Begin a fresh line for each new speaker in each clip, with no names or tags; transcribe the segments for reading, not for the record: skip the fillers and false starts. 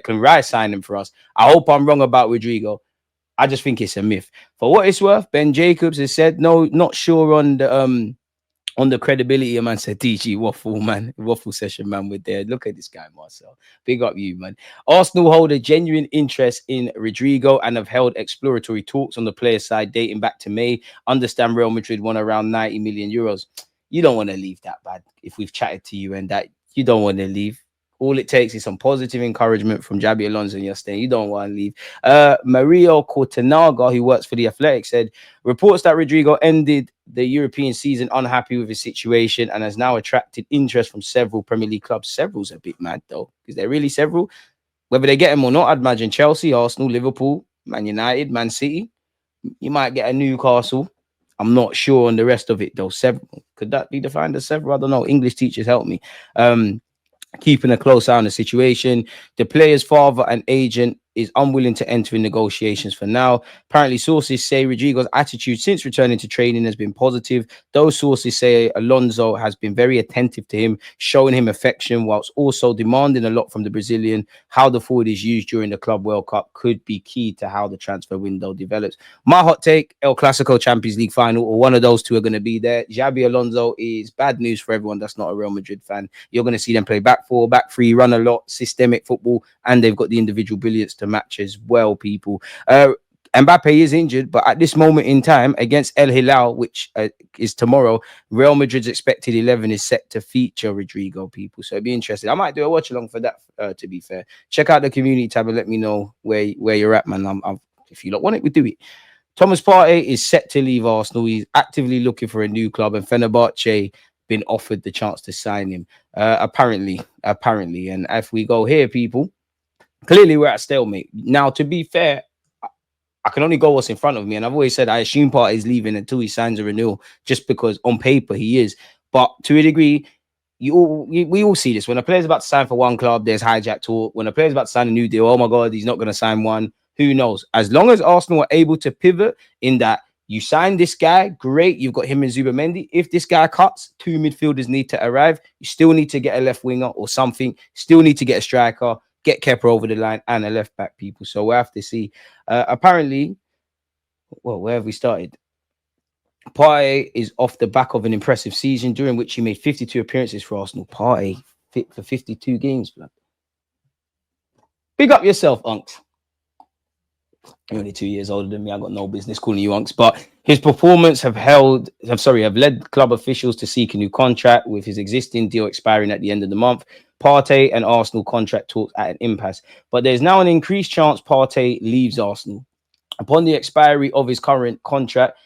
Declan Rice signing for us. I hope I'm wrong about Rodrigo. I just think it's a myth. For what it's worth, Ben Jacobs has said, no, not sure on the credibility of man said DG waffle, man. Waffle session, man, with there. Look at this guy, Marcel. Big up you, man. Arsenal hold a genuine interest in Rodrigo and have held exploratory talks on the player side dating back to May. Understand Real Madrid won around 90 million euros. You don't want to leave that bad. If we've chatted to you and that, you don't want to leave. All it takes is some positive encouragement from Jabi Alonso and you're staying. You don't want to leave. Mario Cortanaga, who works for The Athletic, said reports that Rodrigo ended the European season unhappy with his situation and has now attracted interest from several Premier League clubs. Several's a bit mad, though. Is there really several? Whether they get him or not, I'd imagine Chelsea, Arsenal, Liverpool, Man United, Man City. You might get a Newcastle. I'm not sure on the rest of it, though. Several. Could that be defined as several? I don't know. English teachers help me. Keeping a close eye on the situation. The player's father and agent is unwilling to enter in negotiations for now. Apparently, sources say Rodrigo's attitude since returning to training has been positive. Those sources say Alonso has been very attentive to him, showing him affection, whilst also demanding a lot from the Brazilian. How the forward is used during the Club World Cup could be key to how the transfer window develops. My hot take, El Clasico Champions League final, or one of those two are going to be there. Xabi Alonso is bad news for everyone that's not a Real Madrid fan. You're going to see them play back four, back three, run a lot, systemic football, and they've got the individual brilliance to match as well, people. Mbappe is injured, but at this moment in time against El Hilal, which is tomorrow, Real Madrid's expected 11 is set to feature Rodrigo, people. So it'd be interesting. I might do a watch along for that, to be fair. Check out the community tab and let me know where you're at, man. If you don't want it, we do it. Thomas Partey is set to leave Arsenal. He's actively looking for a new club, and Fenerbahce been offered the chance to sign him. Apparently. And if we go here, people, clearly we're at stalemate. Now, to be fair, I can only go what's in front of me. And I've always said I assume Partey is leaving until he signs a renewal, just because on paper he is. But to a degree, we all see this. When a player's about to sign for one club, there's hijack talk. When a player's about to sign a new deal, oh my God, he's not going to sign one. Who knows? As long as Arsenal are able to pivot in that you sign this guy, great. You've got him and Zubamendi. If this guy cuts, two midfielders need to arrive. You still need to get a left winger or something. Still need to get a striker. Get Kepa over the line and a left back, people. So we'll have to see. Apparently, well, where have we started? Partey is off the back of an impressive season during which he made 52 appearances for Arsenal. Partey fit for 52 games, blood. Big up yourself, Unks. You're only 2 years older than me. I got no business calling you Unks, but his performance have led club officials to seek a new contract, with his existing deal expiring at the end of the month. Partey and Arsenal contract talks at an impasse, but there's now an increased chance Partey leaves Arsenal. Upon the expiry of his current contract,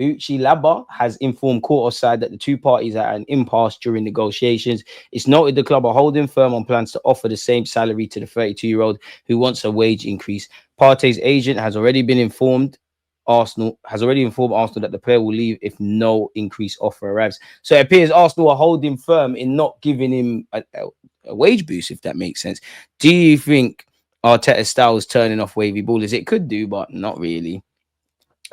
Bucci Laba has informed court side that the two parties are at an impasse during negotiations. It's noted the club are holding firm on plans to offer the same salary to the 32-year-old who wants a wage increase. Partey's agent has already informed Arsenal that the player will leave if no increased offer arrives. So it appears Arsenal are holding firm in not giving him a wage boost, if that makes sense. Do you think Arteta's style is turning off wavy ballers? It could do, but not really.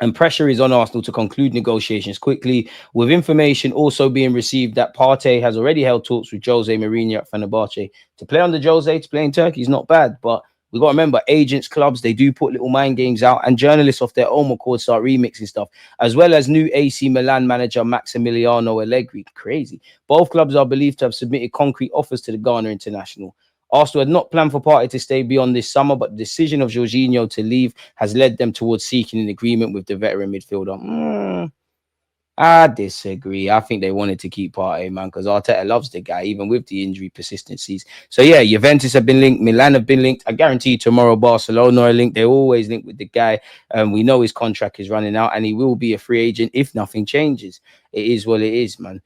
And pressure is on Arsenal to conclude negotiations quickly, with information also being received that Partey has already held talks with Jose Mourinho at Fenerbahce. To play under Jose, to play in Turkey is not bad, but we got to remember, agents, clubs, they do put little mind games out, and journalists off their own accord start remixing stuff, as well as new AC Milan manager Maximiliano Allegri. Crazy. Both clubs are believed to have submitted concrete offers to the Ghana international. Arsenal had not planned for Partey to stay beyond this summer, but the decision of Jorginho to leave has led them towards seeking an agreement with the veteran midfielder. I disagree. I think they wanted to keep Partey, man, because Arteta loves the guy, even with the injury persistencies. So, yeah, Juventus have been linked. Milan have been linked. I guarantee tomorrow Barcelona are linked. They're always linked with the guy. We know his contract is running out, and he will be a free agent if nothing changes. It is what it is, man.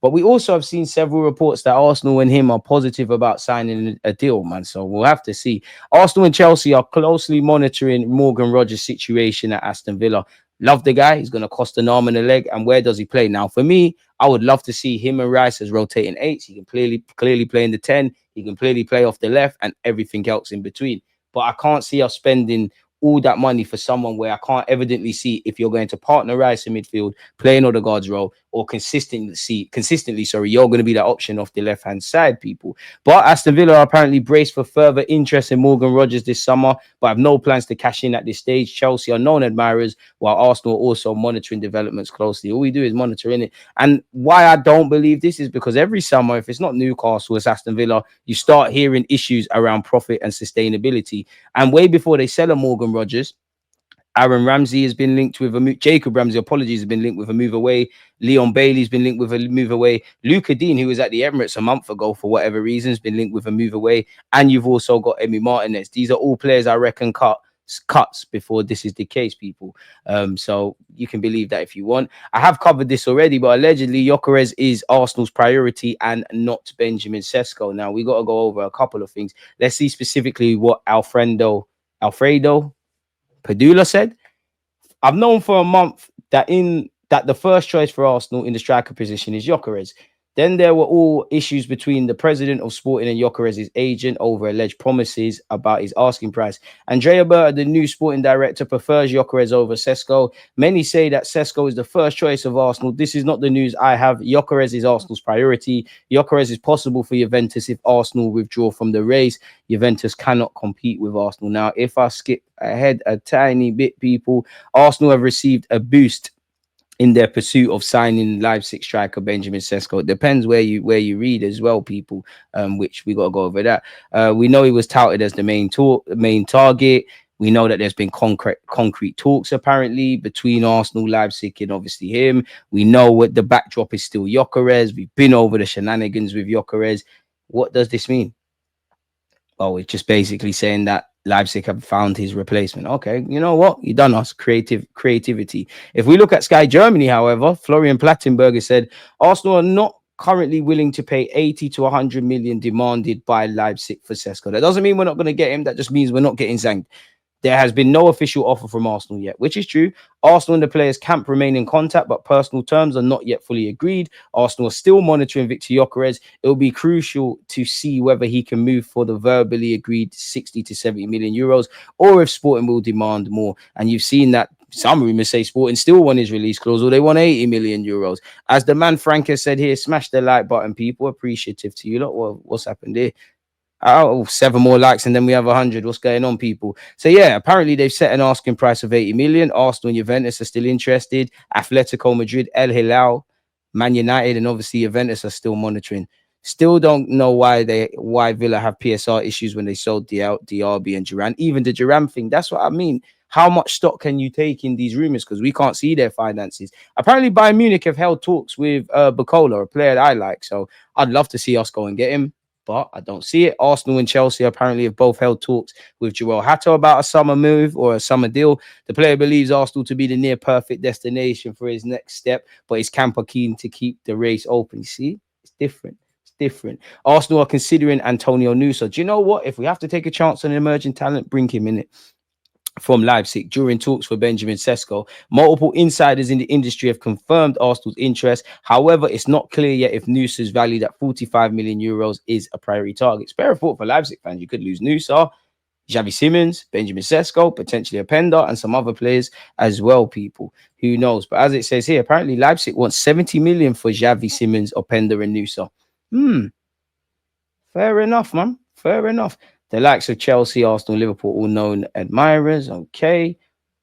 But we also have seen several reports that Arsenal and him are positive about signing a deal, man. So we'll have to see. Arsenal and Chelsea are closely monitoring Morgan Rogers' situation at Aston Villa. Love the guy. He's going to cost an arm and a leg. And where does he play? Now, for me, I would love to see him and Rice as rotating eights. He can clearly play in the 10. He can clearly play off the left and everything else in between. But I can't see us spending all that money for someone where I can't evidently see if you're going to partner Rice in midfield, playing Odegaard's role, or consistently, sorry, you're going to be that option off the left hand side, people. But Aston Villa are apparently braced for further interest in Morgan Rogers this summer, but have no plans to cash in at this stage. Chelsea are known admirers, while Arsenal are also monitoring developments closely. All we do is monitoring it. And why I don't believe this is because every summer, if it's not Newcastle, it's Aston Villa, you start hearing issues around profit and sustainability. And way before they sell a Morgan Rogers, Aaron Ramsey has been linked with a move. Jacob Ramsey, apologies, has been linked with a move away. Leon Bailey's been linked with a move away. Luca Dean, who was at the Emirates a month ago for whatever reason, has been linked with a move away. And you've also got Emi Martinez. These are all players I reckon cuts before this is the case, people. So you can believe that if you want. I have covered this already, but allegedly Gyökeres is Arsenal's priority and not Benjamin Sesko. Now we got to go over a couple of things. Let's see specifically what Alfredo Padula said. I've known for a month that the first choice for Arsenal in the striker position is Gyökeres. Then there were all issues between the president of Sporting and Gyökeres' agent over alleged promises about his asking price. Andrea Berta, the new Sporting director, prefers Gyökeres over Sesko. Many say that Sesko is the first choice of Arsenal. This is not the news I have. Gyökeres is Arsenal's priority. Gyökeres is possible for Juventus if Arsenal withdraw from the race. Juventus cannot compete with Arsenal. Now, if I skip ahead a tiny bit, people, Arsenal have received a boost in their pursuit of signing Leipzig striker Benjamin Sesko. It depends where you read as well, people, which we got to go over that. We know he was touted as the main target. We know that there's been concrete talks apparently between Arsenal, Leipzig, and obviously him. We know what the backdrop is still Gyökeres. We've been over the shenanigans with Gyökeres. What does this mean? Oh, it's just basically saying that Leipzig have found his replacement. Okay, you know what? You done us creativity. If we look at Sky Germany, however, Florian Plattenberger said Arsenal are not currently willing to pay 80 to 100 million demanded by Leipzig for Sesko. That doesn't mean we're not going to get him. That just means we're not getting Zang. There has been no official offer from Arsenal yet, which is true. Arsenal and the players' camp remain in contact, but personal terms are not yet fully agreed. Arsenal are still monitoring Victor Gyökeres. It will be crucial to see whether he can move for the verbally agreed 60 to 70 million euros, or if Sporting will demand more. And you've seen that some rumors say Sporting still want his release clause, or they want 80 million euros. As the man Frank has said here, smash the like button, people. Appreciative to you lot. Well, what's happened here? Oh, 7 more likes and then we have 100. What's going on, people? So yeah, apparently they've set an asking price of 80 million. Arsenal and Juventus are still interested. Atletico Madrid, El Hilal, Man United, and obviously Juventus are still monitoring. Still don't know why Villa have PSR issues when they sold Diaby and Duran. Even the Duran thing, that's what I mean. How much stock can you take in these rumors? Because we can't see their finances. Apparently Bayern Munich have held talks with Bukola, a player that I like. So I'd love to see us go and get him, but I don't see it. Arsenal and Chelsea apparently have both held talks with Joel Hatto about a summer move or a summer deal. The player believes Arsenal to be the near perfect destination for his next step, but his camp are keen to keep the race open. You see, it's different. It's different. Arsenal are considering Antonio Nusa. Do you know what? If we have to take a chance on an emerging talent, bring him in it. From Leipzig during talks for Benjamin Sesko. Multiple insiders in the industry have confirmed Arsenal's interest. However, it's not clear yet if Nusa's valued at 45 million euros is a priority target. Spare a thought for Leipzig fans. You could lose Nusa, Xavi Simons, Benjamin Sesko, potentially Openda, and some other players as well, people. Who knows? But as it says here, apparently Leipzig wants 70 million for Xavi Simons, Openda, and Nusa. Fair enough, man. Fair enough. The likes of Chelsea, Arsenal, Liverpool, all known admirers. Okay.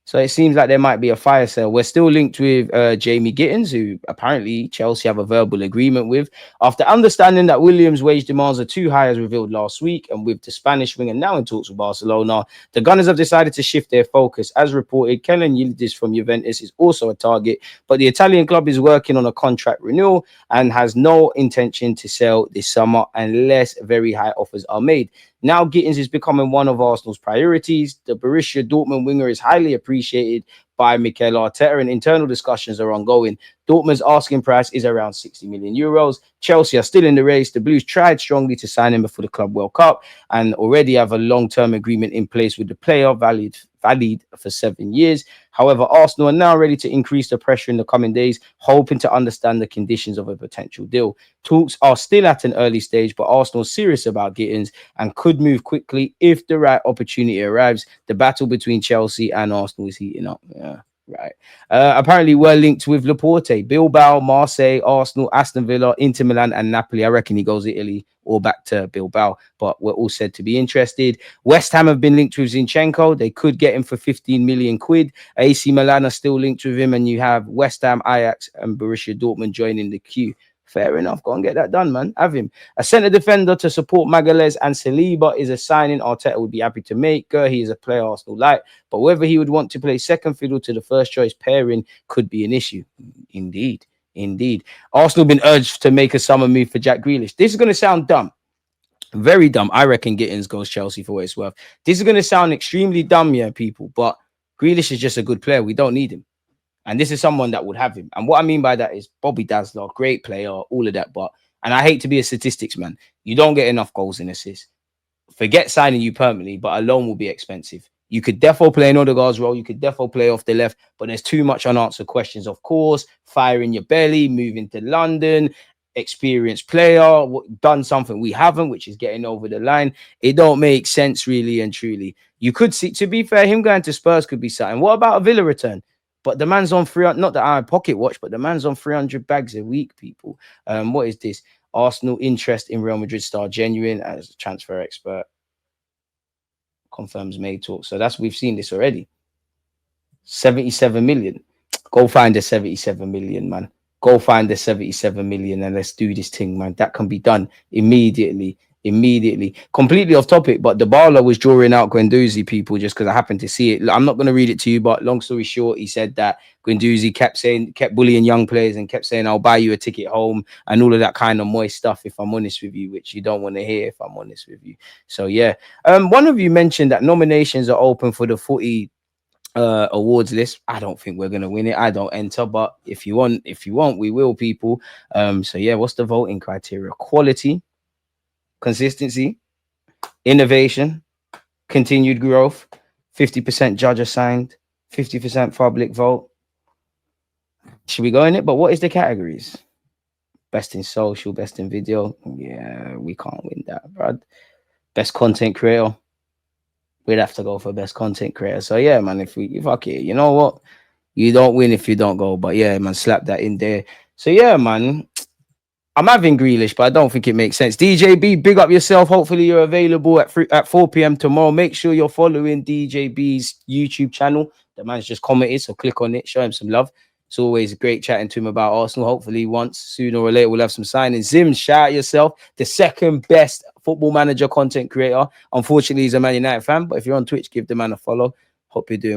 So it seems like there might be a fire sale. We're still linked with Jamie Gittens, who apparently Chelsea have a verbal agreement with. After understanding that Williams' wage demands are too high, as revealed last week, and with the Spanish winger now in talks with Barcelona, the Gunners have decided to shift their focus. As reported, Kellen Yildiz from Juventus is also a target, but the Italian club is working on a contract renewal and has no intention to sell this summer unless very high offers are made. Now Gittens is becoming one of Arsenal's priorities. The Borussia Dortmund winger is highly appreciated by Mikel Arteta, and internal discussions are ongoing. Dortmund's asking price is around 60 million euros. Chelsea are still in the race. The Blues tried strongly to sign him before the Club World Cup and already have a long-term agreement in place with the player, valid for 7 years. However, Arsenal are now ready to increase the pressure in the coming days, hoping to understand the conditions of a potential deal. Talks are still at an early stage, but Arsenal is serious about Gittens and could move quickly if the right opportunity arrives. The battle between Chelsea and Arsenal is heating up. Yeah. Right. Apparently, we're linked with Laporte, Bilbao, Marseille, Arsenal, Aston Villa, Inter Milan, and Napoli. I reckon he goes Italy or back to Bilbao, but we're all said to be interested. West Ham have been linked with Zinchenko. They could get him for 15 million quid. AC Milan are still linked with him, and you have West Ham, Ajax, and Borussia Dortmund joining the queue. Fair enough. Go and get that done, man. Have him. A centre defender to support Magalhaes and Saliba is a signing Arteta would be happy to make. He is a player Arsenal like, but whether he would want to play second fiddle to the first choice pairing could be an issue. Indeed. Indeed. Arsenal been urged to make a summer move for Jack Grealish. This is going to sound dumb. Very dumb. I reckon Gittens goes Chelsea for what it's worth. This is going to sound extremely dumb, yeah, people, but Grealish is just a good player. We don't need him. And this is someone that would have him. And what I mean by that is Bobby Dazzler, great player, all of that. But, and I hate to be a statistics man, you don't get enough goals and assists. Forget signing you permanently, but a loan will be expensive. You could definitely play in Odegaard's role. You could definitely play off the left, but there's too much unanswered questions, of course. Fire in your belly, moving to London, experienced player, done something we haven't, which is getting over the line. It don't make sense, really and truly. You could see, to be fair, him going to Spurs could be something. What about a Villa return? But the man's on 300, not that I pocket watch, but the man's on 300 bags a week, people. What is this? Arsenal interest in Real Madrid star genuine as a transfer expert. Confirms May talk. So we've seen this already. 77 million. Go find the 77 million, man. Go find the 77 million and let's do this thing, man. That can be done immediately. Completely off topic, but Dybala was drawing out Guendouzi, people, just because I happened to see it. I'm not going to read it to you, but long story short, he said that Guendouzi kept bullying young players and kept saying, I'll buy you a ticket home and all of that kind of moist stuff, if I'm honest with you, which you don't want to hear, if I'm honest with you. So yeah, one of you mentioned that nominations are open for the footy awards list. I don't think we're gonna win it. I don't enter, but if you want, we will, people. So yeah, what's the voting criteria? Quality, consistency, innovation, continued growth, 50% judge assigned, 50% public vote. Should we go in it? But what is the categories? Best in social, best in video. Yeah, we can't win that, bro. Best content creator. We'd have to go for best content creator. So yeah, man, if okay, you know what? You don't win if you don't go. But yeah, man, slap that in there. So yeah, man. I'm having Grealish, but I don't think it makes sense. DJB, big up yourself. Hopefully you're available at 4 p.m. tomorrow. Make sure you're following DJB's YouTube channel. The man's just commented, so click on it. Show him some love. It's always great chatting to him about Arsenal. Hopefully once, sooner or later, we'll have some signings. Zim, shout out yourself. The second best football manager content creator. Unfortunately, he's a Man United fan, but if you're on Twitch, give the man a follow. Hope you're doing